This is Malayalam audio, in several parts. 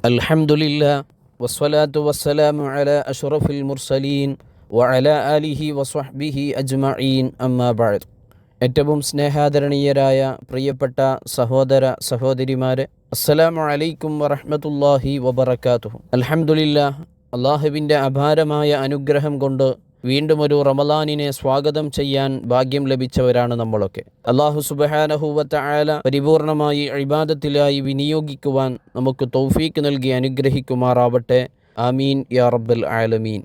അൽഹംദുലില്ലാ വസ്സലാത്തു വസ്സലാമു അലാ അഷ്റഫിൽ മുർസലീൻ വഅലാ ആലിഹി വസ്വഹ്ബിഹി അജ്മഈൻ അമ്മാ ബഅദ്. ഏറ്റവും സ്നേഹാദരണീയരായ പ്രിയപ്പെട്ട സഹോദര സഹോദരിമാരെ, അസ്സലാമു അലൈക്കും വറഹ്മത്തുള്ളാഹി വബറകാതുഹു. അൽഹംദുലില്ലാ, അള്ളാഹുവിൻ്റെ അപാരമായ അനുഗ്രഹം കൊണ്ട് വീണ്ടും ഒരു റമളാനിനെ സ്വാഗതം ചെയ്യാൻ ഭാഗ്യം ലഭിച്ചവരാണ് നമ്മളൊക്കെ. അല്ലാഹു സുബ്ഹാനഹു വ തആല പരിപൂർണമായി ഇബാദത്തിലായി വിനിയോഗിക്കുവാൻ നമുക്ക് തൗഫീക്ക് നൽകി അനുഗ്രഹിക്കുമാറാവട്ടെ. ആമീൻ യാ റബ്ബൽ ആലമീൻ.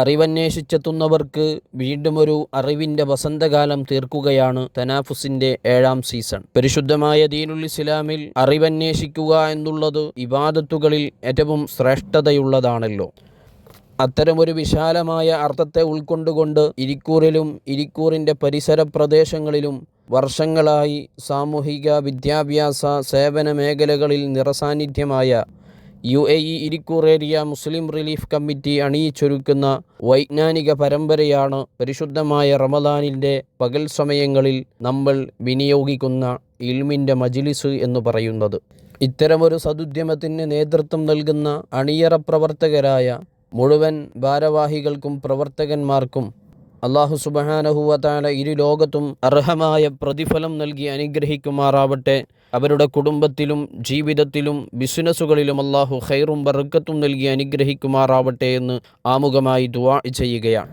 അറിവന്വേഷിച്ചെത്തുന്നവർക്ക് വീണ്ടും ഒരു അറിവിൻ്റെ വസന്തകാലം തീർക്കുകയാണ് തനാഫുസിൻ്റെ 7ാം സീസൺ. പരിശുദ്ധമായ ദീനുൽ ഇസ്ലാമിൽ അറിവന്വേഷിക്കുക എന്നുള്ളത് ഇബാദത്തുകളിൽ ഏറ്റവും ശ്രേഷ്ഠതയുള്ളതാണല്ലോ. അത്തരമൊരു വിശാലമായ അർത്ഥത്തെ ഉൾക്കൊണ്ടുകൊണ്ട് ഇരിക്കൂറിലും ഇരിക്കൂറിൻ്റെ പരിസര പ്രദേശങ്ങളിലും വർഷങ്ങളായി സാമൂഹിക വിദ്യാഭ്യാസ സേവന മേഖലകളിൽ നിറസാന്നിധ്യമായ UAE ഇരിക്കൂർ ഏരിയ മുസ്ലിം റിലീഫ് കമ്മിറ്റി അണിയിച്ചൊരുക്കുന്ന വൈജ്ഞാനിക പരമ്പരയാണ് പരിശുദ്ധമായ റമളാനിൻ്റെ പകൽ സമയങ്ങളിൽ നമ്മൾ വിനിയോഗിക്കുന്ന ഇൽമിൻ്റെ മജ്ലിസ് എന്ന് പറയുന്നത്. ഇത്തരമൊരു സദുദ്യമത്തിന് നേതൃത്വം നൽകുന്ന അണിയറ പ്രവർത്തകരായ മുഴുവൻ ഭാരവാഹികൾക്കും പ്രവർത്തകന്മാർക്കും അല്ലാഹു സുബ്ഹാനഹു വ തആല ഇരു ലോകത്തും അർഹമായ പ്രതിഫലം നൽകി അനുഗ്രഹിക്കുമാറാവട്ടെ. അവരുടെ കുടുംബത്തിലും ജീവിതത്തിലും ബിസിനസ്സുകളിലും അല്ലാഹു ഖൈറും ബർക്കത്തും നൽകി അനുഗ്രഹിക്കുമാറാവട്ടെ എന്ന് ആമുഖമായി ദുആ ചെയ്യുകയാണ്.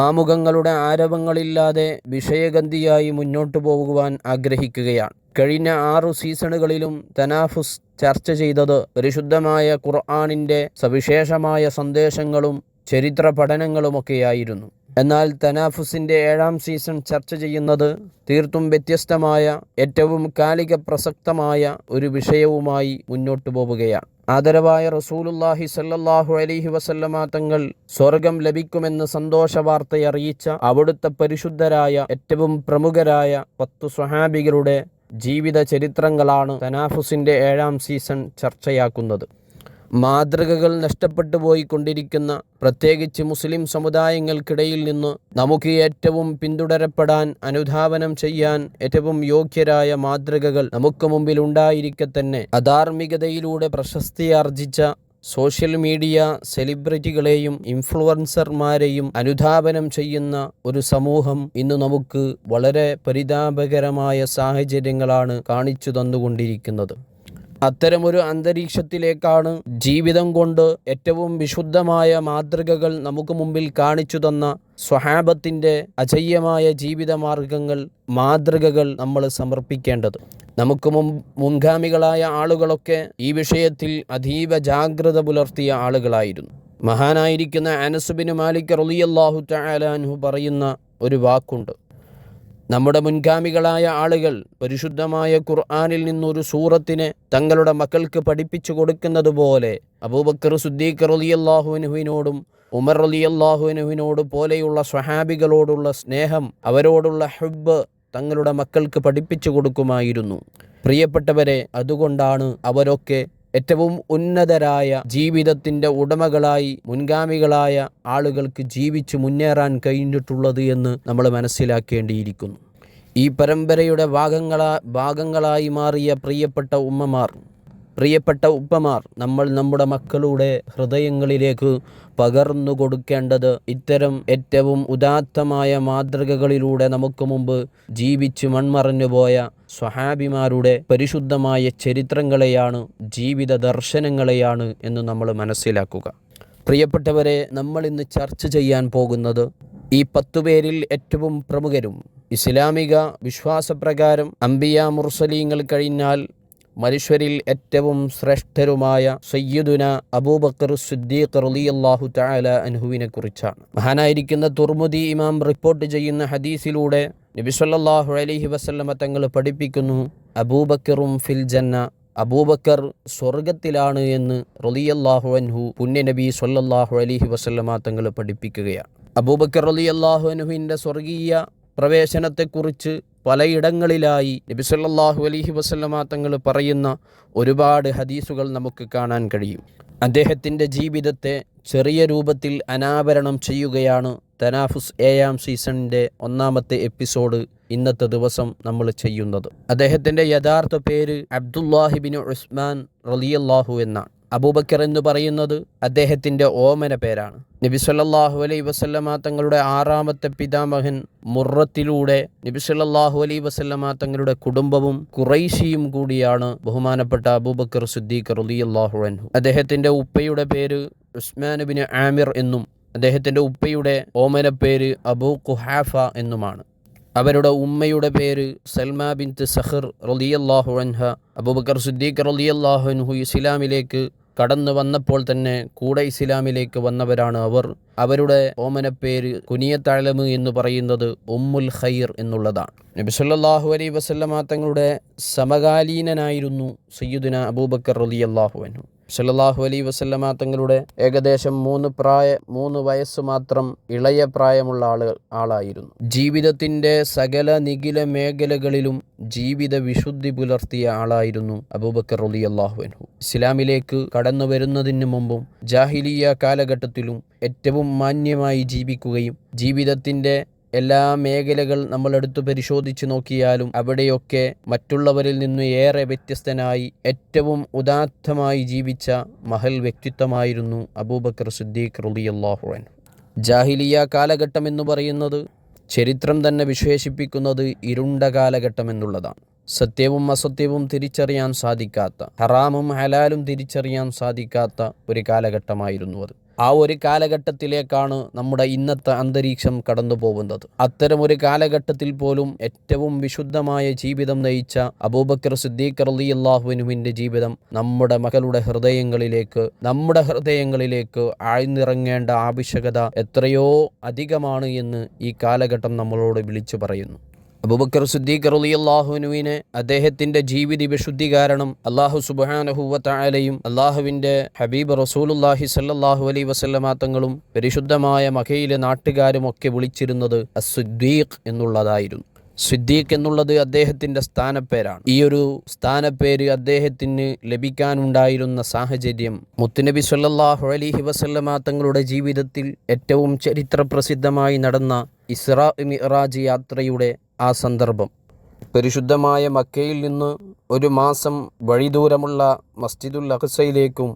ആമുഖങ്ങളുടെ ആരവങ്ങളില്ലാതെ വിഷയഗന്ധിയായി മുന്നോട്ടു പോകുവാൻ ആഗ്രഹിക്കുകയാണ്. കഴിഞ്ഞ 6 സീസണുകളിലും തനാഫുസ് ചർച്ച ചെയ്തത് പരിശുദ്ധമായ ഖുർആനിൻ്റെ സവിശേഷമായ സന്ദേശങ്ങളും ചരിത്ര പഠനങ്ങളുമൊക്കെയായിരുന്നു. എന്നാൽ തനാഫുസിൻ്റെ 7ാം സീസൺ ചർച്ച ചെയ്യുന്നത് തീർത്തും വ്യത്യസ്തമായ ഏറ്റവും കാലിക പ്രസക്തമായ ഒരു വിഷയവുമായി മുന്നോട്ടു പോവുകയാണ്. ആദരവായ റസൂലുള്ളാഹി സ്വല്ലല്ലാഹു അലൈഹി വസല്ലമ തങ്ങൾ സ്വർഗം ലഭിക്കുമെന്ന് സന്തോഷ വാർത്തയറിയിച്ച അവിടുത്തെ പരിശുദ്ധരായ ഏറ്റവും പ്രമുഖരായ 10 സ്വഹാബികളുടെ ജീവിത ചരിത്രങ്ങളാണ് തനാഫുസിൻ്റെ 7ാം സീസൺ ചർച്ചയാക്കുന്നത്. മാതൃകകൾ നഷ്ടപ്പെട്ടു പോയിക്കൊണ്ടിരിക്കുന്ന പ്രത്യേകിച്ച് മുസ്ലിം സമുദായങ്ങൾക്കിടയിൽ നിന്ന് നമുക്ക് ഏറ്റവും പിന്തുടരപ്പെടാൻ അനുധാവനം ചെയ്യാൻ ഏറ്റവും യോഗ്യരായ മാതൃകകൾ നമുക്ക് മുമ്പിൽ ഉണ്ടായിരിക്കെ തന്നെ അധാർമികതയിലൂടെ പ്രശസ്തിയാർജിച്ച സോഷ്യൽ മീഡിയ സെലിബ്രിറ്റികളെയും ഇൻഫ്ലുവൻസർമാരെയും അനുധാവനം ചെയ്യുന്ന ഒരു സമൂഹം ഇന്ന് നമുക്ക് വളരെ പരിതാപകരമായ സാഹചര്യങ്ങളാണ് കാണിച്ചു തന്നുകൊണ്ടിരിക്കുന്നത്. അത്തരമൊരു അന്തരീക്ഷത്തിലേക്കാണ് ജീവിതം കൊണ്ട് ഏറ്റവും വിശുദ്ധമായ മാതൃകകൾ നമുക്ക് മുമ്പിൽ കാണിച്ചു തന്ന സ്വഹാബത്തിൻ്റെ അജയ്യമായ ജീവിത മാതൃകകൾ നമ്മൾ സമർപ്പിക്കേണ്ടത്. നമുക്ക് മുൻഗാമികളായ ആളുകളൊക്കെ ഈ വിഷയത്തിൽ അതീവ ജാഗ്രത പുലർത്തിയ ആളുകളായിരുന്നു. മഹാനായിരിക്കുന്ന അനസ് ബിൻ മാലിക് റളിയല്ലാഹു തആല അൻഹു പറയുന്ന ഒരു വാക്കുണ്ട്: നമ്മുടെ മുൻഗാമികളായ ആളുകൾ പരിശുദ്ധമായ ഖുർആനിൽ നിന്നൊരു സൂറത്തിനെ തങ്ങളുടെ മക്കൾക്ക് പഠിപ്പിച്ചു കൊടുക്കുന്നത് പോലെ അബൂബക്കർ സിദ്ദീഖ് റളിയല്ലാഹു അൻഹുവിനോടും ഉമർ റളിയല്ലാഹു അൻഹുവിനോട് പോലെയുള്ള സ്വഹാബികളോടുള്ള സ്നേഹം, അവരോടുള്ള ഹുബ്ബ് തങ്ങളുടെ മക്കൾക്ക് പഠിപ്പിച്ചു കൊടുക്കുമായിരുന്നു. പ്രിയപ്പെട്ടവരെ, അതുകൊണ്ടാണ് അവരൊക്കെ ഏറ്റവും ഉന്നതരായ ജീവിതത്തിൻ്റെ ഉടമകളായി മുൻഗാമികളായ ആളുകൾക്ക് ജീവിച്ചു മുന്നേറാൻ കഴിഞ്ഞിട്ടുള്ളത് എന്ന് നമ്മൾ മനസ്സിലാക്കേണ്ടിയിരിക്കുന്നു. ഈ പരമ്പരയുടെ ഭാഗങ്ങളായി മാറിയ പ്രിയപ്പെട്ട ഉപ്പമാർ നമ്മൾ നമ്മുടെ മക്കളുടെ ഹൃദയങ്ങളിലേക്ക് പകർന്നു കൊടുക്കേണ്ടത് ഇത്തരം ഏറ്റവും ഉദാത്തമായ മാതൃകകളിലൂടെ നമുക്ക് മുമ്പ് ജീവിച്ച് മൺമറഞ്ഞുപോയ സ്വഹാബിമാരുടെ പരിശുദ്ധമായ ചരിത്രങ്ങളെയാണ്, ജീവിത ദർശനങ്ങളെയാണ് എന്ന് നമ്മൾ മനസ്സിലാക്കുക. പ്രിയപ്പെട്ടവരെ, നമ്മൾ ഇന്ന് ചർച്ച ചെയ്യാൻ പോകുന്നത് ഈ 10 പേരിൽ ഏറ്റവും പ്രമുഖരും ഇസ്ലാമിക വിശ്വാസപ്രകാരം അംബിയ മുർസലീങ്ങൾ കഴിഞ്ഞാൽ മനുഷ്യരിൽ ഏറ്റവും ശ്രേഷ്ഠരുമായ സയ്യിദുന അബൂബക്കർ സിദ്ദീഖ് റളിയല്ലാഹു തആല അൻഹുവിനെ കുറിച്ചാണ്. മഹാനായിരിക്കുന്ന തുർമുദി ഇമാം റിപ്പോർട്ട് ചെയ്യുന്ന ഹദീസിലൂടെ നബി സല്ലല്ലാഹു അലൈഹി വസല്ലമ തങ്ങൾ പഠിപ്പിക്കുന്നു: അബൂബക്കറും ഫിൽ ജന്ന, അബൂബക്കർ സ്വർഗത്തിലാണ് എന്ന് റളിയല്ലാഹു അൻഹു പുണ്യ നബി സല്ലല്ലാഹു അലൈഹി വസല്ലമ തങ്ങൾ പഠിപ്പിക്കുകയാണ്. അബൂബക്കർ റളിയല്ലാഹു അൻഹുവിൻ്റെ സ്വർഗീയ പ്രവേശനത്തെക്കുറിച്ച് പലയിടങ്ങളിലായി നബി സല്ലല്ലാഹു അലൈഹി വസല്ലമ തങ്ങൾ പറയുന്ന ഒരുപാട് ഹദീസുകൾ നമുക്ക് കാണാൻ കഴിയും. അദ്ദേഹത്തിൻ്റെ ജീവിതത്തെ ചെറിയ രൂപത്തിൽ അനാവരണം ചെയ്യുകയാണ് തനാഫുസ് 7ാം സീസണിൻ്റെ 1ാമത്തെ എപ്പിസോഡ് ഇന്നത്തെ ദിവസം നമ്മൾ ചെയ്യുന്നത്. അദ്ദേഹത്തിൻ്റെ യഥാർത്ഥ പേര് അബ്ദുല്ലാഹി ബിൻ ഉസ്മാൻ റളിയല്ലാഹു എന്നാണ്. അബൂബക്കർ എന്ന് പറയുന്നത് അദ്ദേഹത്തിൻ്റെ ഓമന പേരാണ്. നബി സല്ലല്ലാഹു അലൈഹി വസല്ലമ തങ്ങളുടെ 6ാമത്തെ പിതാമഹൻ മുറത്തിലൂടെ നബി സല്ലല്ലാഹു അലൈഹി വസല്ലമ തങ്ങളുടെ കുടുംബവും ഖുറൈശിയും കൂടിയാണ് ബഹുമാനപ്പെട്ട അബൂബക്കർ സിദ്ദീഖ് റളിയല്ലാഹു അൻഹു. അദ്ദേഹത്തിൻ്റെ ഉപ്പയുടെ പേര് ഉസ്മാൻ ഇബ്നു ആമിർ എന്നും അദ്ദേഹത്തിൻ്റെ ഉപ്പയുടെ ഓമനപ്പേര് അബൂ ഖുഹാഫ എന്നുമാണ്. അവരുടെ ഉമ്മയുടെ പേര് സൽമ ബിൻത്ത് സഖർ റളിയല്ലാഹു അൻഹ. അബൂബക്കർ സിദ്ദീഖ് റളിയല്ലാഹു അൻഹു ഇസ്ലാമിലേക്ക് കടന്നു വന്നപ്പോൾ തന്നെ കൂടെ ഇസ്ലാമിലേക്ക് വന്നവരാണ് അവർ. അവരുടെ ഓമനപ്പേര് കുനിയത്തഅലമ് എന്ന് പറയുന്നത് ഉമ്മുൽ ഖൈർ എന്നുള്ളതാണ്. നബി സല്ലല്ലാഹു അലൈഹി വസല്ലമ തങ്ങളുടെ സമകാലീനനായിരുന്നു സയ്യിദുന അബൂബക്കർ റളിയല്ലാഹു അൻഹു. സല്ലല്ലാഹു അലൈഹി വസല്ലമ തങ്ങളുടെ ഏകദേശം 3 വയസ്സ് മാത്രം ഇളയ പ്രായമുള്ള ആളായിരുന്നു. ജീവിതത്തിൻ്റെ സകല നിഖില മേഖലകളിലും ജീവിത വിശുദ്ധി പുലർത്തിയ ആളായിരുന്നു അബൂബക്കർ റളിയല്ലാഹു അൻഹു. ഇസ്ലാമിലേക്ക് കടന്നു വരുന്നതിന് മുമ്പും ജാഹിലിയ്യ കാലഘട്ടത്തിലും ഏറ്റവും മാന്യമായി ജീവിക്കുകയും ജീവിതത്തിൻ്റെ എല്ലാ മേഖലകൾ നമ്മളെടുത്ത് പരിശോധിച്ച് നോക്കിയാലും അവിടെയൊക്കെ മറ്റുള്ളവരിൽ നിന്ന് ഏറെ വ്യത്യസ്തനായി ഏറ്റവും ഉദാത്തമായി ജീവിച്ച മഹൽ വ്യക്തിത്വമായിരുന്നു അബൂബക്കർ സിദ്ദീഖ് റളിയല്ലാഹു അൻഹു. ജാഹിലിയ്യ കാലഘട്ടം എന്ന് പറയുന്നത് ചരിത്രം തന്നെ വിശേഷിപ്പിക്കുന്നത് ഇരുണ്ട കാലഘട്ടം എന്നുള്ളതാണ്. സത്യവും അസത്യവും തിരിച്ചറിയാൻ സാധിക്കാത്ത, ഹറാമും ഹലാലും തിരിച്ചറിയാൻ സാധിക്കാത്ത ഒരു കാലഘട്ടമായിരുന്നു അത്. ആ ഒരു കാലഘട്ടത്തിലേക്കാണ് നമ്മുടെ ഇന്നത്തെ അന്തരീക്ഷം കടന്നു പോകുന്നത്. അത്തരമൊരു കാലഘട്ടത്തിൽ പോലും ഏറ്റവും വിശുദ്ധമായ ജീവിതം നയിച്ച അബൂബക്കർ സിദ്ദീഖ് റളിയല്ലാഹു അൻഹുവിൻ്റെ ജീവിതം നമ്മുടെ ഹൃദയങ്ങളിലേക്ക് ആഴ്ന്നിറങ്ങേണ്ട ആവശ്യകത എത്രയോ അധികമാണ് എന്ന് ഈ കാലഘട്ടം നമ്മളോട് വിളിച്ചു പറയുന്നു. അബൂബക്കർ സിദ്ദീഖ് റളിയല്ലാഹു അൻഹുവിനെ അദ്ദേഹത്തിൻ്റെ ജീവിത വിശുദ്ധി കാരണം അല്ലാഹു സുബ്ഹാനഹു വ തആലയും അല്ലാഹുവിൻ്റെ ഹബീബ് റസൂലുള്ളാഹി സ്വല്ലല്ലാഹു അലൈഹി വസല്ലമ തങ്ങളും പരിശുദ്ധമായ മക്കയിലെ നാട്ടുകാരും ഒക്കെ വിളിച്ചിരുന്നത് അസ്-സിദ്ദീഖ് എന്നുള്ളതായിരുന്നു. സിദ്ദീഖ് എന്നുള്ളത് അദ്ദേഹത്തിൻ്റെ സ്ഥാനപ്പേരാണ്. ഈ ഒരു സ്ഥാനപ്പേര് അദ്ദേഹത്തിന് ലഭിക്കാനുണ്ടായിരുന്ന സാഹചര്യം മുത്തുനബി സ്വല്ലല്ലാഹു അലൈഹി വസല്ലമ തങ്ങളുടെ ജീവിതത്തിൽ ഏറ്റവും ചരിത്രപ്രസിദ്ധമായി നടന്ന ഇസ്രാ മിഅ്റാജ് യാത്രയുടെ ആ സന്ദർഭം. പരിശുദ്ധമായ മക്കയിൽ നിന്ന് 1 മാസം വഴിദൂരമുള്ള മസ്ജിദുൽ അഖ്സയിലേക്കും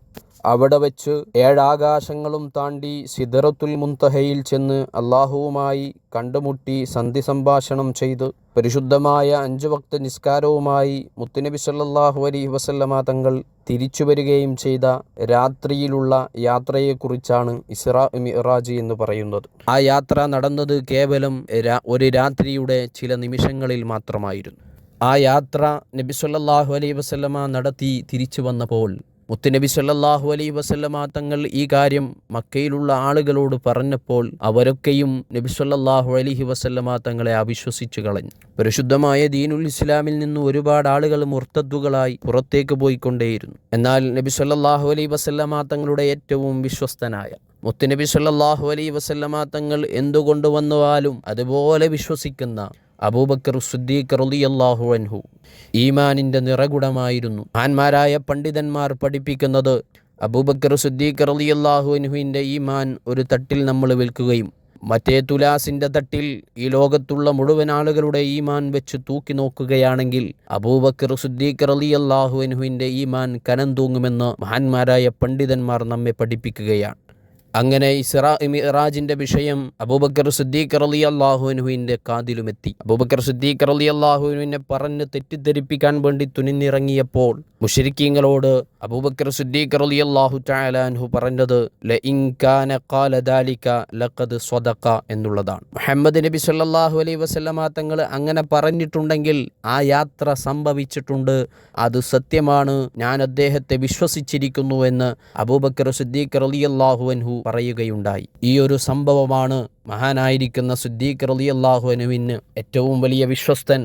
അവിടെ വെച്ച് 7 ആകാശങ്ങളും താണ്ടി സിദ്റത്തുൽ മുൻതഹയിൽ ചെന്ന് അള്ളാഹുവുമായി കണ്ടുമുട്ടി സന്ധി സംഭാഷണം ചെയ്ത് പരിശുദ്ധമായ 5 വക്ത് നിസ്കാരവുമായി മുത്തുനബി സല്ലല്ലാഹു അലൈഹി വസല്ലമ തങ്ങൾ തിരിച്ചു വരികയും ചെയ്ത രാത്രിയിലുള്ള യാത്രയെക്കുറിച്ചാണ് ഇസ്രാ മിഅ്റാജ് എന്ന് പറയുന്നത്. ആ യാത്ര നടന്നത് കേവലം ഒരു രാത്രിയുടെ ചില നിമിഷങ്ങളിൽ മാത്രമായിരുന്നു. ആ യാത്ര നബി സല്ലല്ലാഹു അലൈഹി വസല്ലമ നടത്തി തിരിച്ചു വന്നപ്പോൾ മുത്തുനബി സല്ലല്ലാഹു അലൈഹി വസല്ലമ തങ്ങൾ ഈ കാര്യം മക്കയിലുള്ള ആളുകളോട് പറഞ്ഞപ്പോൾ അവരൊക്കെയും നബി സല്ലല്ലാഹു അലൈഹി വസല്ലമ തങ്ങളെ അവിശ്വസിച്ചു കളഞ്ഞു. പരിശുദ്ധമായ ദീനുൽ ഇസ്ലാമിൽ നിന്ന് ഒരുപാട് ആളുകൾ മുർത്തദ്ദുകളായി പുറത്തേക്ക് പോയിക്കൊണ്ടേയിരുന്നു. എന്നാൽ നബി സല്ലല്ലാഹു അലൈഹി വസല്ലമ തങ്ങളുടെ ഏറ്റവും വിശ്വസ്തനായ മുത്തുനബി സല്ലല്ലാഹു അലൈഹി വസല്ലമ തങ്ങൾ എന്തുകൊണ്ട് വന്നുവാലും അതുപോലെ വിശ്വസിക്കുന്ന അബൂബക്കർ സിദ്ദീഖ് റളിയല്ലാഹു അൻഹു ഈമാനിൻ്റെ നിറകുടമായിരുന്നു. മഹാന്മാരായ പണ്ഡിതന്മാർ പഠിപ്പിക്കുന്നത് അബൂബക്കർ സിദ്ദീഖ് റളിയല്ലാഹു അൻഹുവിൻ്റെ ഈമാൻ ഒരു തട്ടിൽ നമ്മൾ വിൽക്കുകയും മറ്റേ തുലാസിൻ്റെ തട്ടിൽ ഈ ലോകത്തുള്ള മുഴുവൻ ആളുകളുടെ ഈമാൻ വെച്ച് തൂക്കി നോക്കുകയാണെങ്കിൽ അബൂബക്കർ സിദ്ദീഖ് റളിയല്ലാഹു അൻഹുവിൻ്റെ ഈമാൻ കനം തൂങ്ങുമെന്ന് മഹാന്മാരായ പണ്ഡിതന്മാർ നമ്മെ പഠിപ്പിക്കുകയാണ്. അങ്ങനെ ഇസ്രാ മിഅ്റാജിന്റെ വിഷയം അബൂബക്കർ സിദ്ദീഖ് റളിയല്ലാഹു അൻഹുവിൻ്റെ കാതിലുമെത്തി. അബൂബക്കർ സിദ്ദീഖ് റളിയല്ലാഹു അൻഹുവിനെ പറഞ്ഞ് തെറ്റിദ്ധരിപ്പിക്കാൻ വേണ്ടി തുനിഞ്ഞിറങ്ങിയപ്പോൾ മുശ്രിക്കീങ്ങളോട് അബൂബക്കർ സിദ്ദീഖ് റളിയല്ലാഹു തആല അൻഹു പറഞ്ഞത് ലഇൻ കാന ഖാല ദാലിക ലഖദ് സ്വദഖ എന്നുള്ളതാണ്. മുഹമ്മദ് നബി സല്ലല്ലാഹു അലൈഹി വസല്ലമ തങ്ങൾ അങ്ങനെ പറഞ്ഞിട്ടുണ്ടെങ്കിൽ ആ യാത്ര സംഭവിച്ചിട്ടുണ്ട്, അത് സത്യമാണ്, ഞാൻ അദ്ദേഹത്തെ വിശ്വസിച്ചിരിക്കുന്നു എന്ന് അബൂബക്കർ സിദ്ദീഖ് റളിയല്ലാഹു അൻഹു പറയുകയുണ്ടായി. ഈ ഒരു സംഭവമാണ് മഹാനായിരിക്കുന്ന സിദ്ദീഖ് റളിയല്ലാഹു അൻഹുവിന് ഏറ്റവും വലിയ വിശ്വസ്തൻ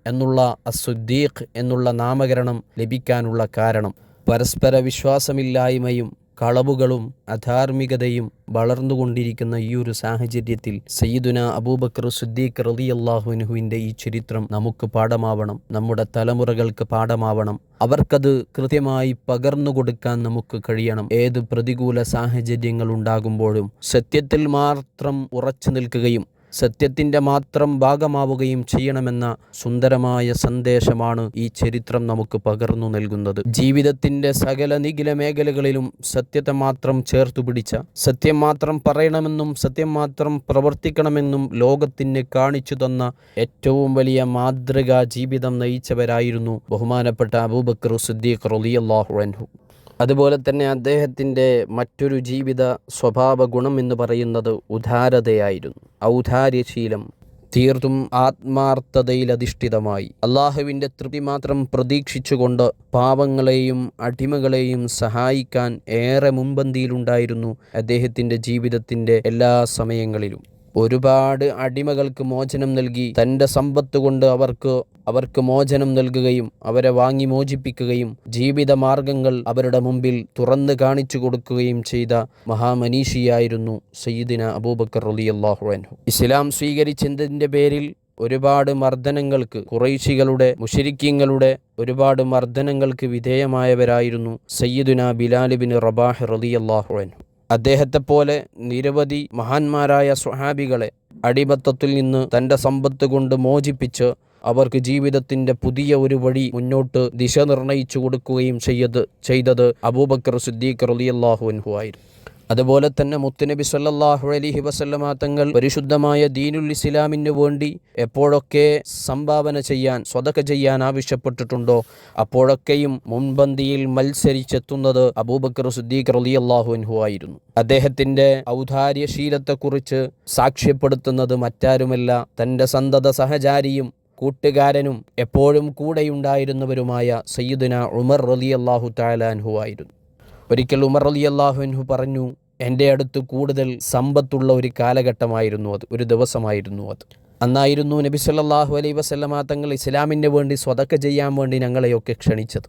എന്നുള്ള അസ്-സിദ്ദീഖ് എന്നുള്ള നാമകരണം ലഭിക്കാനുള്ള കാരണം. പരസ്പര വിശ്വാസമില്ലായ്മയും കളവുകളും അധാർമികതയും വളർന്നുകൊണ്ടിരിക്കുന്ന ഈ ഒരു സാഹചര്യത്തിൽ സയ്യിദുന അബൂബക്കർ സിദ്ദീഖ് റളിയല്ലാഹു അൻഹുവിൻ്റെ ഈ ചരിത്രം നമുക്ക് പാഠമാവണം, നമ്മുടെ തലമുറകൾക്ക് പാഠമാവണം. അവർക്കത് കൃത്യമായി പകർന്നു കൊടുക്കാൻ നമുക്ക് കഴിയണം. ഏത് പ്രതികൂല സാഹചര്യങ്ങൾ ഉണ്ടാകുമ്പോഴും സത്യത്തിൽ മാത്രം ഉറച്ചു നിൽക്കുകയും സത്യത്തിൻ്റെ മാത്രം ഭാഗമാവുകയും ചെയ്യണമെന്ന സുന്ദരമായ സന്ദേശമാണ് ഈ ചരിത്രം നമുക്ക് പകർന്നു നൽകുന്നത്. ജീവിതത്തിൻ്റെ സകല നിഖില മേഖലകളിലും സത്യത്തെ മാത്രം ചേർത്തു പിടിച്ച, സത്യം മാത്രം പറയണമെന്നും സത്യം മാത്രം പ്രവർത്തിക്കണമെന്നും ലോകത്തിന് കാണിച്ചു തന്ന ഏറ്റവും വലിയ മാതൃകാ ജീവിതം നയിച്ചവരായിരുന്നു ബഹുമാനപ്പെട്ട അബൂബക്കർ സിദ്ദീഖ് റളിയല്ലാഹു അൻഹു. അതുപോലെ തന്നെ അദ്ദേഹത്തിൻ്റെ മറ്റൊരു ജീവിത സ്വഭാവ ഗുണം എന്ന് പറയുന്നത് ഉദാരതയായിരുന്നു. ഔദാര്യശീലം തീർത്തും ആത്മാർത്ഥതയിലധിഷ്ഠിതമായി അള്ളാഹുവിൻ്റെ തൃപ്തി മാത്രം പ്രതീക്ഷിച്ചുകൊണ്ട് പാവങ്ങളെയും അടിമകളെയും സഹായിക്കാൻ ഏറെ മുൻപന്തിയിലുണ്ടായിരുന്നു അദ്ദേഹത്തിൻ്റെ ജീവിതത്തിൻ്റെ എല്ലാ സമയങ്ങളിലും. ഒരുപാട് അടിമകൾക്ക് മോചനം നൽകി തൻ്റെ സമ്പത്ത് കൊണ്ട് അവർക്ക് മോചനം നൽകുകയും അവരെ വാങ്ങി മോചിപ്പിക്കുകയും ജീവിത മാർഗങ്ങൾ അവരുടെ മുമ്പിൽ തുറന്നു കാണിച്ചു കൊടുക്കുകയും ചെയ്ത മഹാമനീഷിയായിരുന്നു സയ്യിദിന അബൂബക്കർ റളിയല്ലാഹു അൻഹു. ഇസ്ലാം സ്വീകരിച്ചതിൻ്റെ പേരിൽ ഒരുപാട് മർദ്ദനങ്ങൾക്ക്, ഖുറൈശികളുടെ മുശ്രിക്കീങ്ങളുടെ ഒരുപാട് മർദ്ദനങ്ങൾക്ക് വിധേയമായവരായിരുന്നു സയ്യിദുന ബിലാൽ ഇബ്നു റബാഹ് റളിയല്ലാഹു അൻഹു. അദ്ദേഹത്തെപ്പോലെ നിരവധി മഹാന്മാരായ സ്വഹാബികളെ അടിമത്തത്തിൽ നിന്ന് തൻ്റെ സമ്പത്ത് കൊണ്ട് മോചിപ്പിച്ച് അവർക്ക് ജീവിതത്തിൻ്റെ പുതിയ ഒരു വഴി മുന്നോട്ട് ദിശ നിർണയിച്ചു കൊടുക്കുകയും ചെയ്തത് അബൂബക്കർ സിദ്ദീഖ് റളിയല്ലാഹു അൻഹു ആയിരുന്നു. അതുപോലെ തന്നെ മുത്തുനബി സല്ലല്ലാഹു അലൈഹി വസല്ലമ തങ്ങൾ പരിശുദ്ധമായ ദീനുൽ ഇസ്ലാമിന് വേണ്ടി എപ്പോഴൊക്കെ സംഭാവന ചെയ്യാൻ, സ്വതക്ക ചെയ്യാൻ ആവശ്യപ്പെട്ടിട്ടുണ്ടോ അപ്പോഴൊക്കെയും മുൻപന്തിയിൽ മത്സരിച്ചെത്തുന്നത് അബൂബക്കർ സിദ്ദീഖ് റളിയല്ലാഹു അൻഹു ആയിരുന്നു. അദ്ദേഹത്തിൻ്റെ ഔദാര്യശീലത്തെക്കുറിച്ച് സാക്ഷ്യപ്പെടുത്തുന്നത് മറ്റാരുമല്ല, തൻ്റെ സന്തത സഹചാരിയും കൂട്ടുകാരനും എപ്പോഴും കൂടെയുണ്ടായിരുന്നവരുമായ സയ്യിദുന ഉമർ റളിയല്ലാഹു തആല അൻഹു ആയിരുന്നു. ഒരിക്കൽ ഉമർ റളിയല്ലാഹു അൻഹു പറഞ്ഞു, എൻ്റെ അടുത്ത് കൂടുതൽ സമ്പത്തുള്ള ഒരു കാലഘട്ടമായിരുന്നു അത്, ഒരു ദിവസമായിരുന്നു അത്. അന്നായിരുന്നു നബി സല്ലല്ലാഹു അലൈഹി വസല്ലമ തങ്ങൾ ഇസ്ലാമിന് വേണ്ടി സ്വതക്ക ചെയ്യാൻ വേണ്ടി ഞങ്ങളെയൊക്കെ ക്ഷണിച്ചത്.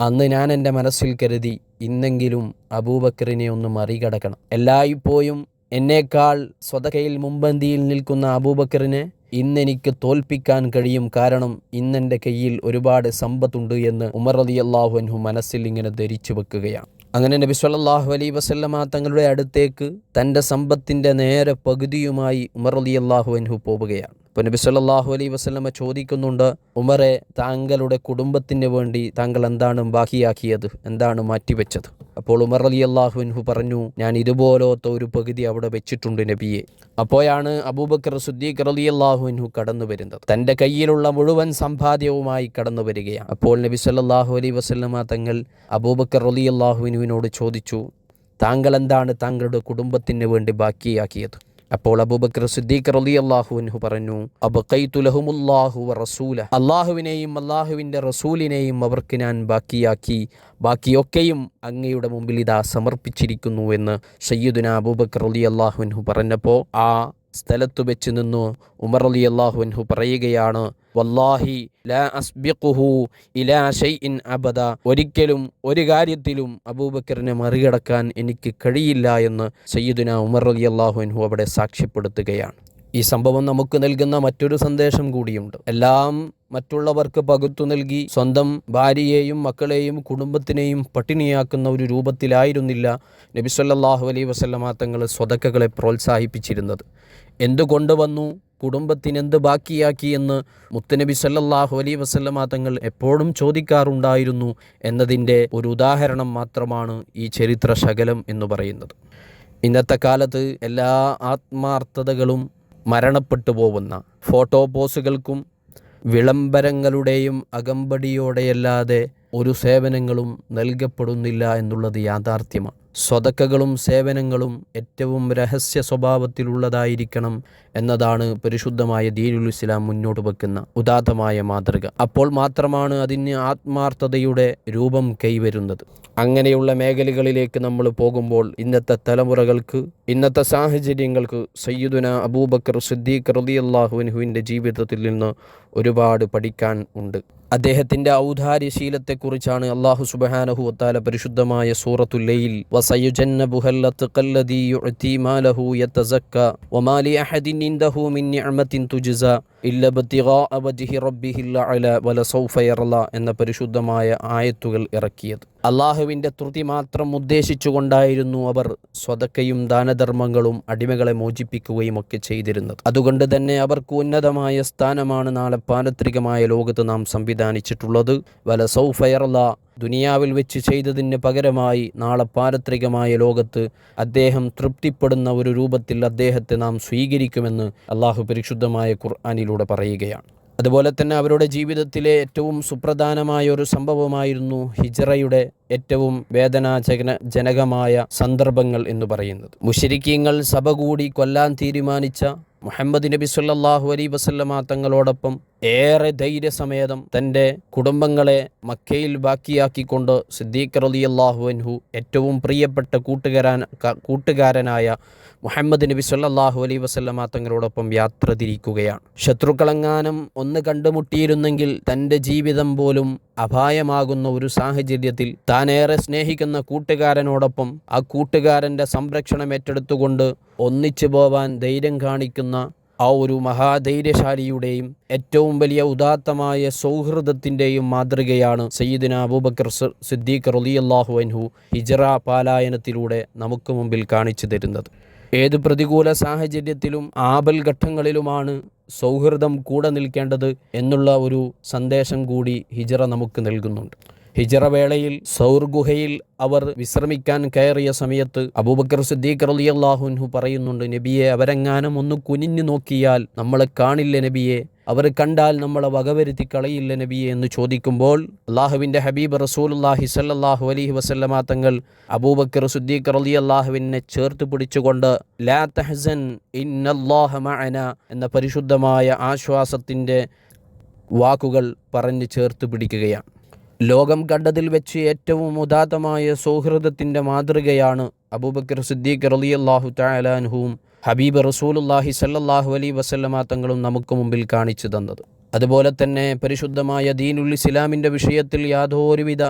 അന്ന് ഞാൻ എൻ്റെ മനസ്സിൽ കരുതി, ഇന്നെങ്കിലും അബൂബക്കറിനെ ഒന്ന് മറികടക്കണം. എല്ലായ്പ്പോഴും എന്നേക്കാൾ സ്വതക്കയിൽ മുൻപന്തിയിൽ നിൽക്കുന്ന അബൂബക്കറിനെ ഇന്നെനിക്ക് തോൽപ്പിക്കാൻ കഴിയും, കാരണം ഇന്നെൻ്റെ കയ്യിൽ ഒരുപാട് സമ്പത്തുണ്ട് എന്ന് ഉമർ റളിയല്ലാഹു അൻഹു മനസ്സിൽ ഇങ്ങനെ ധരിച്ചു വെക്കുകയാണ്. അങ്ങനെ നബി സല്ലല്ലാഹു അലൈഹി വസല്ലമ തങ്ങളുടെ അടുത്തേക്ക് തൻ്റെ സമ്പത്തിൻ്റെ നേരെ പകുതിയുമായി ഉമർ റളിയല്ലാഹു അൻഹു പോവുകയാണ്. അപ്പോൾ നബി സല്ലല്ലാഹു അലൈഹി വസല്ലമ ചോദിക്കുന്നുണ്ട്, ഉമറെ, താങ്കളുടെ കുടുംബത്തിന് വേണ്ടി താങ്കൾ എന്താണ് ബാക്കിയാക്കിയത്, എന്താണ് മാറ്റിവെച്ചത്? അപ്പോൾ ഉമർ റളിയല്ലാഹു അൻഹു പറഞ്ഞു, ഞാൻ ഇതുപോലത്തെ ഒരു പകുതി അവിടെ വെച്ചിട്ടുണ്ട് നബിയെ. അപ്പോഴാണ് അബൂബക്കർ സിദ്ദീഖ് റളിയല്ലാഹു അൻഹു കടന്നു വരുന്നത്. തൻ്റെ കയ്യിലുള്ള മുഴുവൻ സമ്പാദ്യവുമായി കടന്നു വരികയാണ്. അപ്പോൾ നബി സല്ലല്ലാഹു അലൈഹി വസല്ലമ തങ്ങൾ അബൂബക്കർ റളിയല്ലാഹു അൻഹുവിനോട് ചോദിച്ചു, താങ്കൾ എന്താണ് താങ്കളുടെ കുടുംബത്തിന് വേണ്ടി ബാക്കിയാക്കിയത്? അപ്പോൾ അബൂബക്കർ സിദ്ദീഖ് റളിയല്ലാഹു അൻഹു പറഞ്ഞു, അബ്ഖൈതു ലഹുമുല്ലാഹു വറസൂല, അല്ലാഹുവിനെയും അല്ലാഹുവിൻ്റെ റസൂലിനെയും അവർക്ക് ഞാൻ ബാക്കിയാക്കി, ബാക്കിയൊക്കെയും അങ്ങയുടെ മുമ്പിൽ ഇതാ സമർപ്പിച്ചിരിക്കുന്നു എന്ന് സയ്യിദുന അബൂബക്കർ റളിയല്ലാഹു അൻഹു പറഞ്ഞപ്പോൾ ആ സ്ഥലത്തു വെച്ച് നിന്നു ഉമർ റളിയല്ലാഹു അൻഹു പറയുകയാണ്, വല്ലാഹി ലാ അസ്ബിഖുഹു ഇലാ ഷൈഇൻ അബദ, ഒരിക്കലും ഒരു കാര്യത്തിലും അബൂബക്കറിനെ മറികടക്കാൻ എനിക്ക് കഴിയില്ല എന്ന് സയ്യിദുന ഉമർ റളിയല്ലാഹു അൻഹു അവിടെ സാക്ഷ്യപ്പെടുത്തുകയാണ്. ഈ സംഭവം നമുക്ക് നൽകുന്ന മറ്റൊരു സന്ദേശം കൂടിയുണ്ട്. എല്ലാം മറ്റുള്ളവർക്ക് പകുത്തു നൽകി സ്വന്തം ഭാര്യയെയും മക്കളെയും കുടുംബത്തിനെയും പട്ടിണിയാക്കുന്ന ഒരു രൂപത്തിലായിരുന്നില്ല നബി സല്ലല്ലാഹു അലൈഹി വസല്ലമ തങ്ങൾ സ്വതക്കകളെ പ്രോത്സാഹിപ്പിച്ചിരുന്നത്. എന്തുകൊണ്ട് വന്നു, കുടുംബത്തിനെന്ത് ബാക്കിയാക്കി എന്ന് മുത്തുനബി സല്ലല്ലാഹു അലൈഹി വസല്ലമ തങ്ങൾ എപ്പോഴും ചോദിക്കാറുണ്ടായിരുന്നു എന്നതിൻ്റെ ഒരു ഉദാഹരണം മാത്രമാണ് ഈ ചരിത്ര ശകലം എന്ന് പറയുന്നത്. ഇന്നത്തെ കാലത്ത് എല്ലാ ആത്മാർത്ഥതകളും മരണപ്പെട്ടു പോകുന്ന ഫോട്ടോ പോസുകൾക്കും വിളംബരങ്ങളുടെയും അകമ്പടിയോടെയല്ലാതെ ഒരു സേവനങ്ങളും നൽകപ്പെടുന്നില്ല എന്നുള്ളത് യാഥാർത്ഥ്യമാണ്. സ്വതക്കകളും സേവനങ്ങളും ഏറ്റവും രഹസ്യ സ്വഭാവത്തിലുള്ളതായിരിക്കണം എന്നതാണ് പരിശുദ്ധമായ ദീനുൽ ഇസ്ലാം മുന്നോട്ട് വെക്കുന്ന ഉദാത്തമായ മാതൃക. അപ്പോൾ മാത്രമാണ് അതിന് ആത്മാർത്ഥതയുടെ രൂപം കൈവരുന്നത്. അങ്ങനെയുള്ള മേഖലകളിലേക്ക് നമ്മൾ പോകുമ്പോൾ ഇന്നത്തെ തലമുറകൾക്ക്, ഇന്നത്തെ സാഹചര്യങ്ങൾക്ക് സയ്യിദുന അബൂബക്കർ സിദ്ദീഖ് റളിയല്ലാഹു അൻഹുവിൻ്റെ ജീവിതത്തിൽ നിന്ന് ഒരുപാട് പഠിക്കാൻ ഉണ്ട്. അദ്ദേഹത്തിൻ്റെ ഔദാര്യശീലത്തെക്കുറിച്ചാണ് അല്ലാഹു സുബ്ഹാനഹു വതആല പരിശുദ്ധമായ സൂറത്തുൽ ലൈൽ വസയുജന്നബുഹൽ അത്ഖല്ലദീ യുഅതി മാലഹു യതസക്ക വമാ ലി അഹദിൻ ഇൻദഹു മിൻ നിഅമത്തിൻ തുജ്സ ഇല്ല ബത്തിഗാഅ വജ്ഹി റബ്ബിഹിൽ അഅല വലസൗഫ യർള എന്ന പരിശുദ്ധമായ ആയത്തുകൾ ഇറക്കിയത്. അള്ളാഹുവിൻ്റെ തൃപ്തി മാത്രം ഉദ്ദേശിച്ചുകൊണ്ടായിരുന്നു അവർ സ്വതക്കയും ദാനധർമ്മങ്ങളും അടിമകളെ മോചിപ്പിക്കുകയും ഒക്കെ ചെയ്തിരുന്നത്. അതുകൊണ്ട് തന്നെ അവർക്ക് ഉന്നതമായ സ്ഥാനമാണ് നാളെ പാരത്രികമായ ലോകത്ത് നാം സംവിധാനിച്ചിട്ടുള്ളത്. വലസൗഫ യർള, ദുനിയാവിൽ വെച്ച് ചെയ്തതിന് പകരമായി നാളെ പാരത്രികമായ ലോകത്ത് അദ്ദേഹം തൃപ്തിപ്പെടുന്ന ഒരു രൂപത്തിൽ അദ്ദേഹത്തെ നാം സ്വീകരിക്കുമെന്ന് അള്ളാഹു പരിശുദ്ധമായ ഖുർആനിലൂടെ പറയുകയാണ്. അതുപോലെ തന്നെ അവരുടെ ജീവിതത്തിലെ ഏറ്റവും സുപ്രധാനമായ ഒരു സംഭവമായിരുന്നു ഹിജ്റയുടെ ഏറ്റവും വേദനാജനകമായ സന്ദർഭങ്ങൾ എന്ന് പറയുന്നത്. മുശ്രിക്കീങ്ങൾ സഭ കൂടി കൊല്ലാൻ തീരുമാനിച്ച മുഹമ്മദ് നബി സല്ലല്ലാഹു അലൈഹി വസല്ലമ തങ്ങളോടൊപ്പം ഏറെ ധൈര്യസമേതം തൻ്റെ കുടുംബങ്ങളെ മക്കയിൽ ബാക്കിയാക്കിക്കൊണ്ട് സിദ്ദീഖ് റളിയല്ലാഹു അൻഹു ഏറ്റവും പ്രിയപ്പെട്ട കൂട്ടുകാരനായ മുഹമ്മദ് നബി സല്ലല്ലാഹു അലൈഹി വസല്ലമ തങ്ങളോടൊപ്പം യാത്ര തിരിക്കുകയാണ്. ശത്രുക്കളെങ്ങാനും ഒന്ന് കണ്ടുമുട്ടിയിരുന്നെങ്കിൽ തൻ്റെ ജീവിതം പോലും അപായമാകുന്ന ഒരു സാഹചര്യത്തിൽ താനേറെ സ്നേഹിക്കുന്ന കൂട്ടുകാരനോടൊപ്പം ആ കൂട്ടുകാരൻ്റെ സംരക്ഷണം ഏറ്റെടുത്തുകൊണ്ട് ഒന്നിച്ചു പോവാൻ ധൈര്യം കാണിക്കുന്ന ആ ഒരു മഹാധൈര്യശാലിയുടെയും ഏറ്റവും വലിയ ഉദാത്തമായ സൗഹൃദത്തിൻ്റെയും മാതൃകയാണ് സയ്യിദുനാ അബൂബക്കർ സിദ്ദീഖ് റളിയല്ലാഹു അൻഹു ഹിജ്റ പാലായനത്തിലൂടെ നമുക്ക് മുമ്പിൽ കാണിച്ചു തരുന്നത്. ഏത് പ്രതികൂല സാഹചര്യത്തിലും ആപൽഘട്ടങ്ങളിലുമാണ് സൗഹൃദം കൂടെ നിൽക്കേണ്ടത് എന്നുള്ള ഒരു സന്ദേശം കൂടി ഹിജ്റ നമുക്ക് നൽകുന്നുണ്ട്. ഹിജ്റ വേളയിൽ സൗർ ഗുഹയിൽ അവർ വിശ്രമിക്കാൻ കയറിയ സമയത്ത് അബൂബക്കർ സിദ്ദീഖ് റളിയല്ലാഹു അൻഹു പറയുന്നുണ്ട്, നബിയെ, അവരെങ്ങാനും ഒന്ന് കുനിഞ്ഞു നോക്കിയാൽ നമ്മളെ കാണില്ല നബിയെ, അവർ കണ്ടാൽ നമ്മളെ വകവരുത്തി കളയില്ല നബിയെ എന്ന് ചോദിക്കുമ്പോൾ അള്ളാഹുവിൻ്റെ ഹബീബ് റസൂലുള്ളാഹി സ്വല്ലല്ലാഹു അലൈഹി വസല്ലമ തങ്ങൾ അബൂബക്കർ സിദ്ദീഖ് റളിയല്ലാഹുവിനെ ചേർത്ത് പിടിച്ചുകൊണ്ട് ലാ തഹ്സൻ ഇന്നല്ലാഹ മഅന എന്ന പരിശുദ്ധമായ ആശ്വാസത്തിൻ്റെ വാക്കുകൾ പറഞ്ഞ് ചേർത്ത് പിടിക്കുകയാണ്. ലോകം കണ്ടതിൽ വെച്ച് ഏറ്റവും ഉദാത്തമായ സൗഹൃദത്തിൻ്റെ മാതൃകയാണ് അബൂബക്കർ സിദ്ദീഖ് റളിയല്ലാഹു തആല അൻഹുവും ഹബീബ് റസൂലുള്ളാഹി സ്വല്ലല്ലാഹു അലൈഹി വസല്ലമ തങ്ങളും നമുക്ക് മുമ്പിൽ കാണിച്ചു തന്നത്. അതുപോലെ തന്നെ പരിശുദ്ധമായ ദീനുൽ ഇസ്ലാമിൻ്റെ വിഷയത്തിൽ യാതൊരുവിധ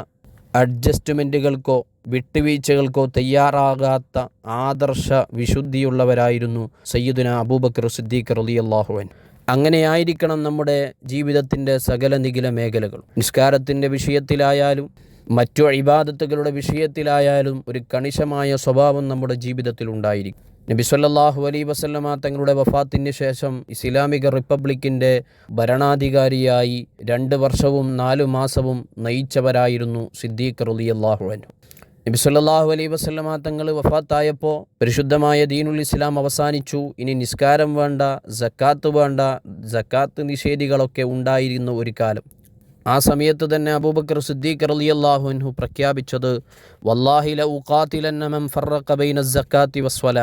അഡ്ജസ്റ്റ്മെൻറ്റുകൾക്കോ വിട്ടുവീഴ്ചകൾക്കോ തയ്യാറാകാത്ത ആദർശ വിശുദ്ധിയുള്ളവരായിരുന്നു സയ്യിദുനാ അബൂബക്കർ സിദ്ദീഖ് റളിയല്ലാഹു അൻഹു. അങ്ങനെയായിരിക്കണം നമ്മുടെ ജീവിതത്തിൻ്റെ സകല നിഖില മേഖലകൾ. നിസ്കാരത്തിൻ്റെ വിഷയത്തിലായാലും മറ്റു ഇബാദത്തുകളുടെ വിഷയത്തിലായാലും ഒരു കണിശമായ സ്വഭാവം നമ്മുടെ ജീവിതത്തിൽ ഉണ്ടായിരിക്കും. നബി സല്ലല്ലാഹു അലൈഹി വസല്ലമ തങ്ങളുടെ വഫാത്തിന് ശേഷം ഇസ്ലാമിക റിപ്പബ്ലിക്കിൻ്റെ ഭരണാധികാരിയായി 2 വർഷവും 4 മാസവും നയിച്ചവരായിരുന്നു സിദ്ദീഖ് റളിയല്ലാഹു അൻഹു. നബി സല്ലല്ലാഹു അലൈഹി വസല്ലമ തങ്ങൾ വഫാത്തായപ്പോൾ പരിശുദ്ധമായ ദീനുൽ ഇസ്ലാം അവസാനിച്ചു. ഇനി നിസ്കാരം വേണ്ട, സക്കാത്ത് വേണ്ട, സക്കാത്ത് നിഷേധികളൊക്കെ ഉണ്ടായിരുന്ന ഒരു കാലം. ആ സമയത്ത് തന്നെ അബൂബക്കർ സിദ്ദീഖ് റളിയല്ലാഹു അൻഹു പ്രഖ്യാപിച്ചത് വല്ലാഹി ല ഉഖാതിലന്ന മൻ ഫറഖ ബൈന സക്കാത്തി വസ്വല,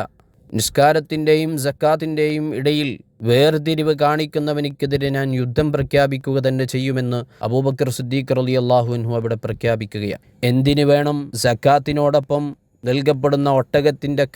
നിസ്കാരത്തിൻ്റെയും സക്കാത്തിൻ്റെയും ഇടയിൽ വേർതിരിവ് കാണിക്കുന്നവനിക്കെതിരെ ഞാൻ യുദ്ധം പ്രഖ്യാപിക്കുക തന്നെ ചെയ്യുമെന്ന് അബൂബക്കർ സിദ്ദീഖ് റളിയല്ലാഹു അൻഹു അവിടെ പ്രഖ്യാപിക്കുകയാണ്. എന്തിനു വേണം? സക്കാത്തിനോടൊപ്പം നൽകപ്പെടുന്ന ഒട്ടകത്തിൻ്റെ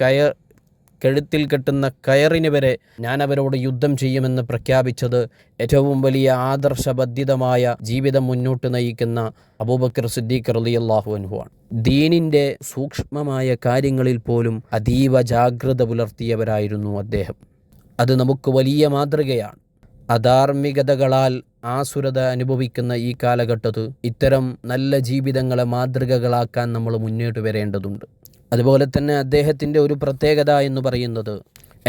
കഴുത്തിൽ കെട്ടുന്ന കയറിന് വരെ ഞാൻ അവരോട് യുദ്ധം ചെയ്യുമെന്ന് പ്രഖ്യാപിച്ചത് ഏറ്റവും വലിയ ആദർശബദ്ധിതമായ ജീവിതം മുന്നോട്ട് നയിക്കുന്ന അബൂബക്കർ സിദ്ദീഖ് റളിയല്ലാഹു അൻഹു ആണ്. ദീനിൻ്റെ സൂക്ഷ്മമായ കാര്യങ്ങളിൽ പോലും അതീവ ജാഗ്രത പുലർത്തിയവരായിരുന്നു അദ്ദേഹം. അത് നമുക്ക് വലിയ മാതൃകയാണ്. അധാർമികതകളാൽ ആസുരത അനുഭവിക്കുന്ന ഈ കാലഘട്ടത്ത് ഇത്തരം നല്ല ജീവിതങ്ങളെ മാതൃകകളാക്കാൻ നമ്മൾ മുന്നോട്ട് വരേണ്ടതുണ്ട്. അതുപോലെ തന്നെ അദ്ദേഹത്തിൻ്റെ ഒരു പ്രത്യേകത എന്ന് പറയുന്നത്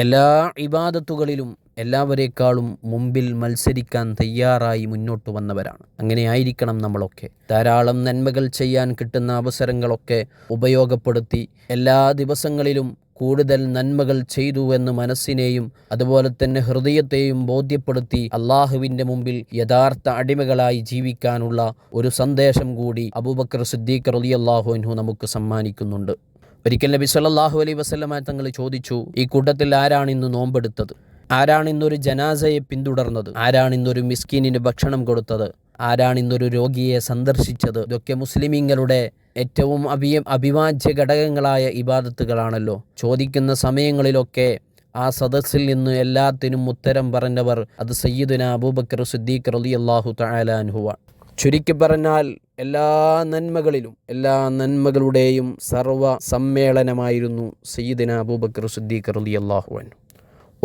എല്ലാ ഇബാദത്തുകളിലും എല്ലാവരേക്കാളും മുമ്പിൽ മത്സരിക്കാൻ തയ്യാറായി മുന്നോട്ട് വന്നവരാണ്. അങ്ങനെയായിരിക്കണം നമ്മളൊക്കെ. ധാരാളം നന്മകൾ ചെയ്യാൻ കിട്ടുന്ന അവസരങ്ങളൊക്കെ ഉപയോഗപ്പെടുത്തി എല്ലാ ദിവസങ്ങളിലും കൂടുതൽ നന്മകൾ ചെയ്തു എന്ന് മനസ്സിനെയും അതുപോലെ തന്നെ ഹൃദയത്തെയും ബോധ്യപ്പെടുത്തി അള്ളാഹുവിൻ്റെ മുമ്പിൽ യഥാർത്ഥ അടിമകളായി ജീവിക്കാനുള്ള ഒരു സന്ദേശം കൂടി അബൂബക്കർ സിദ്ദീഖ് റളിയല്ലാഹു അൻഹു നമുക്ക് സമ്മാനിക്കുന്നുണ്ട്. ഒരിക്കൽ നബി സല്ലല്ലാഹു അലൈഹി വസല്ലമ തങ്ങൾ ചോദിച്ചു, ഈ കൂട്ടത്തിൽ ആരാണ് ഇന്ന് നോമ്പെടുത്തത്? ആരാണ് ഇന്നൊരു ജനാസയെ പിന്തുടർന്നത്? ആരാണ് ഇന്നൊരു മിസ്കീനിന് ഭക്ഷണം കൊടുത്തത്? ആരാണ് ഇന്നൊരു രോഗിയെ സന്ദർശിച്ചത്? ഇതൊക്കെ മുസ്ലിമീങ്ങളുടെ ഏറ്റവും അഭിവാജ്യ ഘടകങ്ങളായ ഇബാദത്തുകളാണല്ലോ. ചോദിക്കുന്ന സമയങ്ങളിലൊക്കെ ആ സദസ്സിൽ നിന്ന് എല്ലാത്തിനും ഉത്തരം പറഞ്ഞവർ അത് സയ്യിദുനാ അബൂബക്കർ സിദ്ദീഖ് റളിയല്ലാഹു തആല അൻഹുവാണ്. ചുരുക്കി പറഞ്ഞാൽ എല്ലാ നന്മകളുടെയും സർവ്വ സമ്മേളനമായിരുന്നു സയ്യിദുനാ അബൂബക്കർ സിദ്ദീഖ് റളിയല്ലാഹു അൻഹു.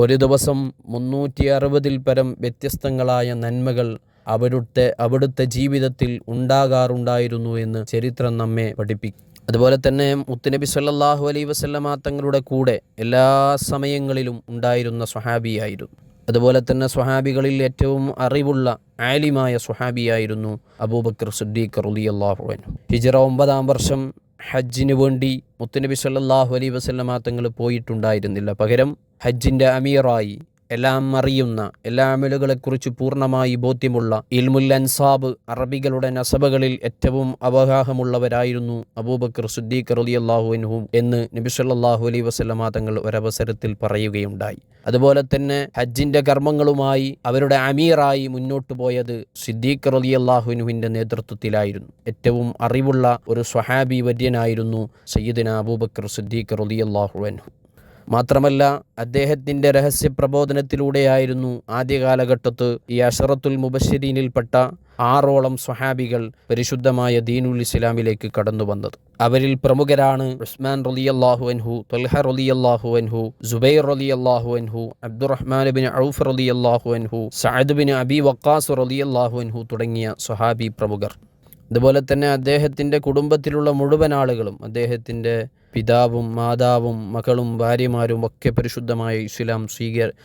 ഒരു ദിവസം 360 പരം വ്യത്യസ്തങ്ങളായ നന്മകൾ അവിടുത്തെ ജീവിതത്തിൽ ഉണ്ടാകാറുണ്ടായിരുന്നു എന്ന് ചരിത്രം നമ്മെ പഠിപ്പിക്കും. അതുപോലെ തന്നെ മുത്തുനബി സല്ലല്ലാഹു അലൈഹി വസല്ലമ തങ്ങളുടെ കൂടെ എല്ലാ സമയങ്ങളിലും ഉണ്ടായിരുന്ന സ്വഹാബിയായിരുന്നു. അതുപോലെ തന്നെ സ്വഹാബികളിൽ ഏറ്റവും അറിവുള്ള ആലിമായ സ്വഹാബിയായിരുന്നു അബൂബക്കർ സിദ്ദീഖ് റളിയല്ലാഹു അൻഹു. ഹിജ്റ 9-ാം വർഷം ഹജ്ജിന് വേണ്ടി മുത്തുനബി സല്ലല്ലാഹു അലൈഹി വസല്ലമ തങ്ങൾ പോയിട്ടുണ്ടായിരുന്നില്ല. പകരം ഹജ്ജിൻ്റെ അമീറായി എല്ലാം അറിയുന്ന എല്ലാ അമലുകളെക്കുറിച്ച് പൂർണ്ണമായി ബോധ്യമുള്ള ഇൽമുൽ അൻസാബ്, അറബികളുടെ നസബകളിൽ ഏറ്റവും അവഗാഹമുള്ളവരായിരുന്നു അബൂബക്കർ സിദ്ദീഖ് റളിയല്ലാഹു അൻഹു എന്ന് നബി സല്ലല്ലാഹു അലൈഹി വസല്ലമ തങ്ങൾ ഒരവസരത്തിൽ പറയുകയുണ്ടായി. അതുപോലെ തന്നെ ഹജ്ജിൻ്റെ കർമ്മങ്ങളുമായി അവരുടെ അമീറായി മുന്നോട്ട് പോയത് സിദ്ദീഖ് റളിയല്ലാഹു അൻഹുവിൻ്റെ നേതൃത്വത്തിലായിരുന്നു. ഏറ്റവും അറിവുള്ള ഒരു സ്വഹാബി വര്യനായിരുന്നു സയ്യിദുനാ അബൂബക്കർ സിദ്ദീഖ് റളിയല്ലാഹു അൻഹു. മാത്രമല്ല അദ്ദേഹത്തിൻ്റെ രഹസ്യ പ്രബോധനത്തിലൂടെയായിരുന്നു ആദ്യകാലഘട്ടത്ത് ഈ അശറത്തുൽ മുബശ്ശിരീനിൽപ്പെട്ട 6ഓളം സ്വഹാബികൾ പരിശുദ്ധമായ ദീനുൽ ഇസ്ലാമിലേക്ക് കടന്നു വന്നത്. അവരിൽ പ്രമുഖരാണ് ഉസ്മാൻ റളിയല്ലാഹു അൻഹു, ത്വൽഹ റളിയല്ലാഹു അൻഹു, സുബൈർ റളിയല്ലാഹു അൻഹു, അബ്ദുറഹ്മാൻ ബിൻ ഔഫ് റളിയല്ലാഹു അൻഹു, സഅദ് ബിൻ അബി വഖാസ് റളിയല്ലാഹു അൻഹു തുടങ്ങിയ സ്വഹാബി പ്രമുഖർ. അതുപോലെ തന്നെ അദ്ദേഹത്തിൻ്റെ കുടുംബത്തിലുള്ള മുഴുവൻ ആളുകളും, അദ്ദേഹത്തിൻ്റെ പിതാവും മാതാവും മക്കളും ഭാര്യമാരും ഒക്കെ പരിശുദ്ധമായ ഇസ്ലാം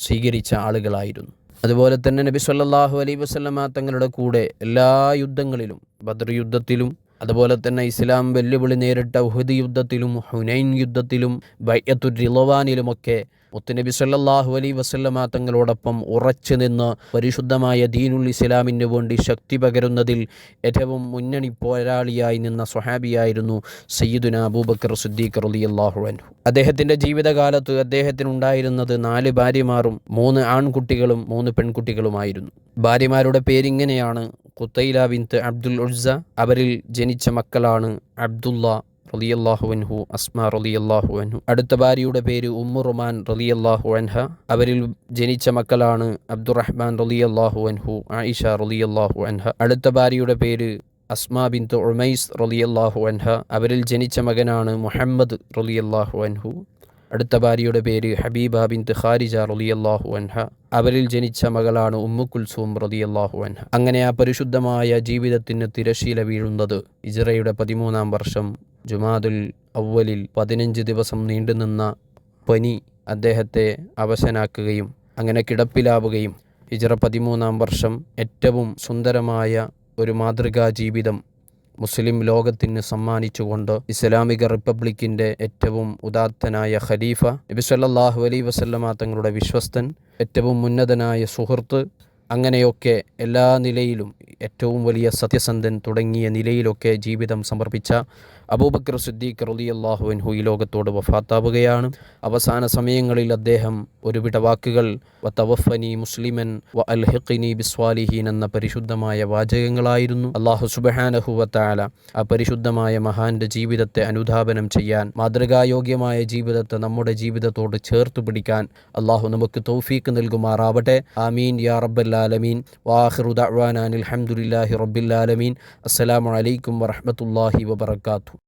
സ്വീകരിച്ച ആളുകളായിരുന്നു. അതുപോലെ തന്നെ നബി സല്ലല്ലാഹു അലൈഹി വസല്ലമ തങ്ങളുടെ കൂടെ എല്ലാ യുദ്ധങ്ങളിലും, ബദർ യുദ്ധത്തിലും, അതുപോലെ തന്നെ ഇസ്ലാം വെല്ലുവിളി നേരിട്ട ഉഹദ് യുദ്ധത്തിലും, ഹുനൈൻ യുദ്ധത്തിലും, ബൈഅത്തുർ റിളവാനിലുമൊക്കെ മുത്തുനബി സല്ലല്ലാഹു അലൈഹി വസല്ലമ തങ്ങളോടൊപ്പം ഉറച്ചു നിന്ന് പരിശുദ്ധമായ ദീനുൽ ഇസ്ലാമിന് വേണ്ടി ശക്തി പകരുന്നതിൽ ഏറ്റവും മുന്നണി പോരാളിയായി നിന്ന സ്വഹാബിയായിരുന്നു സയ്യിദുനാ അബൂബക്കർ സിദ്ദീഖ് റളിയല്ലാഹു അൻഹു. അദ്ദേഹത്തിൻ്റെ ജീവിതകാലത്ത് അദ്ദേഹത്തിനുണ്ടായിരുന്നത് 4 ഭാര്യമാരും 3 ആൺകുട്ടികളും 3 പെൺകുട്ടികളുമായിരുന്നു. ഭാര്യമാരുടെ പേരിങ്ങനെയാണ്: ഖുത്തൈല ബിൻത്ത് അബ്ദുൽ ഉസ്സ, അവരിൽ ജനിച്ച മക്കളാണ് അബ്ദുള്ള റളിയല്ലാഹു അൻഹു, അസ്മാ റളിയല്ലാഹു അൻഹു. അടുത്ത ഭാര്യയുടെ പേര് ഉമ്മു റുമാൻ റളിയല്ലാഹു അൻഹ, അവരിൽ ജനിച്ച മക്കളാണ് അബ്ദുറഹ്മാൻ റളിയല്ലാഹു അൻഹു, ആയിഷ റളിയല്ലാഹു അൻഹ. അടുത്ത ഭാര്യയുടെ പേര് അസ്മാ ബിൻത്ത് ഉമൈസ് റളിയല്ലാഹു അൻഹ, അവരിൽ ജനിച്ച മകനാണ് മുഹമ്മദ് റളിയല്ലാഹു അൻഹു. അടുത്ത ഭാര്യയുടെ പേര് ഹബീബ ബിൻത്ത് ഖാരിജ റളിയല്ലാഹു അൻഹ, അവരിൽ ജനിച്ച മകളാണ് ഉമ്മു കുൽസൂം റളിയല്ലാഹു അൻഹ. അങ്ങനെ ആ പരിശുദ്ധമായ ജീവിതത്തിന് തിരശീല വീഴുന്നത് ഹിജ്റയുടെ 13-ാം വർഷം ജുമാദുൽ അവ്വലിൽ 15 ദിവസം നീണ്ടുനിന്ന പനി അദ്ദേഹത്തെ അവശനാക്കുകയും അങ്ങനെ കിടപ്പിലാവുകയും ഹിജ്റ 13-ാം വർഷം ഏറ്റവും സുന്ദരമായ ഒരു മാതൃകാ ജീവിതം മുസ്ലിം ലോകത്തിന് സമ്മാനിച്ചുകൊണ്ട് ഇസ്ലാമിക റിപ്പബ്ലിക്കിൻ്റെ ഏറ്റവും ഉദാത്തനായ ഖലീഫ, നബി സല്ലല്ലാഹു അലൈഹി വസല്ലമ തങ്ങളുടെ വിശ്വസ്തൻ, ഏറ്റവും ഉന്നതനായ സുഹൃത്ത്, അങ്ങനെയൊക്കെ എല്ലാ നിലയിലും ഏറ്റവും വലിയ സത്യസന്ധൻ തുടങ്ങിയ നിലയിലൊക്കെ ജീവിതം സമർപ്പിച്ച അബൂബക്കർ സിദ്ദീഖ് റളിയല്ലാഹു അൻഹു ഈ ലോകത്തോട് വഫാത്താവുകയാണ്. അവസാന സമയങ്ങളിൽ അദ്ദേഹം ഒരുവിധ വാക്കുകൾ വതവഫനി മുസ്ലിമൻ വ അൽഹിഖ്നി ബിസ്വാലിഹീൻ എന്ന പരിശുദ്ധമായ വാചകങ്ങളായിരുന്നു. അല്ലാഹു സുബ്ഹാനഹു വ തആല ആ പരിശുദ്ധമായ മഹാന്റെ ജീവിതത്തെ അനുധാപനം ചെയ്യാൻ, മാതൃകായോഗ്യമായ ജീവിതത്തെ നമ്മുടെ ജീവിതത്തോട് ചേർത്ത് പിടിക്കാൻ അല്ലാഹു നമുക്ക് തൗഫീഖ് നൽകുമാറാവട്ടെ. ആമീൻ യാ റബ്ബൽ ആലമീൻ. വആഖിറു ദഅ്വാനാ അൽഹംദുലില്ലാഹി റബ്ബിൽ ആലമീൻ. അസ്സലാമു അലൈക്കും വറഹ്മത്തുള്ളാഹി വബറകാതുഹു.